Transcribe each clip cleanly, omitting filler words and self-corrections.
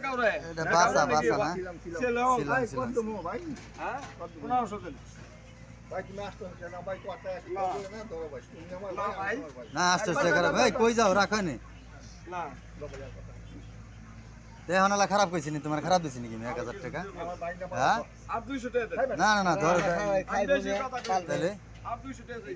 কাউরে এটা বাসা না ছিল ভাই কত মো ভাই হ্যাঁ কত মো 1500 দিন ভাই তুমি আসতো না ভাই কথা এক করে না ধরো ভাই তুমি আমার ভাই আমার ভাই না 800 টাকা করে ভাই কই যাও রাখো নি না এখন আলা খারাপ কইছিনি তোমার খারাপ দিছিনি কি 1000 টাকা আমার ভাই না হ্যাঁ আর 200 টাকা দেন না না না ধর খাই বলে তাহলে আর 200 টাকা দেই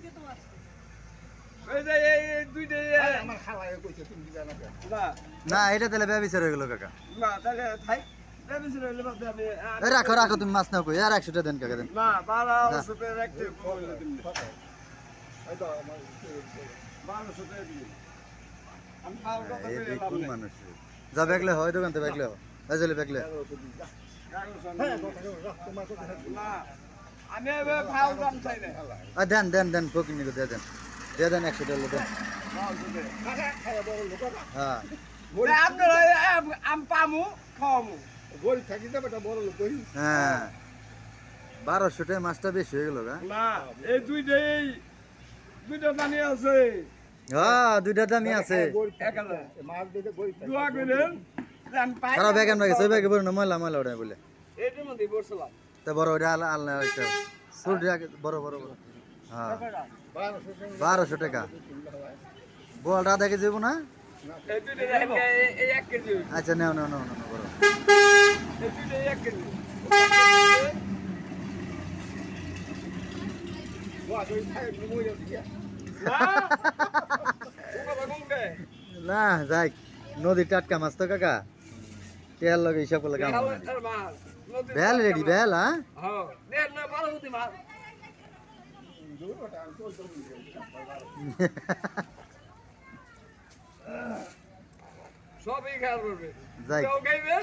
এই যে এই দুইটা আমার খালায় কইছে তুমি দিবা না না না এটা তাহলে ব্যবচার হয়ে গেল কাকা না তাহলে থাই দেবিস রইলে বাদ আমি এই রাখো রাখো তুমি মাছ নাও কই আর 100 টাকা দেন কাকা দেন না 1200 টাকা রাখতে বলে দিন এই তো আমার 1200 টাকা দিন আমি পাও কথা এই কইলাম কোন মানুষ যা বেগলে হয় দোকান থেকে বেগলে হয় চলে বেগলে হ্যাঁ কথা তোমার কথা না আমি এবার ফাও দাম চাই না দেন দেন দেন ফকির নিকো দেন দেন 100 টাকা দেন কাকা খাওয়া বড় লোক হ্যাঁ আপনারা আম পামু খাওয়ামু গরিব থাকি যাবে এটা বড় লোক কই হ্যাঁ 1200 টাকা মাছটা বেশি হয়ে গেল গা না এই দুইটা দামি আছে হ্যাঁ দুইটা দামি আছে গরিব 1000 মাছ দিতে গরিব থাকি দোয়া করেন আমি পাই খারাপ ব্যাগ আমরা গেছে ব্যাগে বড় না ময়লা ময়লা ওটা বলে এটার মধ্যে বসলাম তা বড় ওটা আল্লাহ একটা ছোট বড় বড় বড় হ্যাঁ 1200 টাকা বলটা দেখে যাবো না এই দুইটা এই 1 কেজি আচ্ছা নাও নাও নাও নাও বড় এই দুইটা 1 কেজি ওয়া কই খাই মই দিয়া না ওকা বাগুঙ্গে না যাই নদীর টাটকা মাছ তো কাকা তেল লগে হিসাব করলে কাম হবে না। আর মাছ বেল রেডি বেল হ্যাঁ হ্যাঁ দেন না ভালো হতি মাছ সবই খেয়াল করবে যাই কেউ গাইবে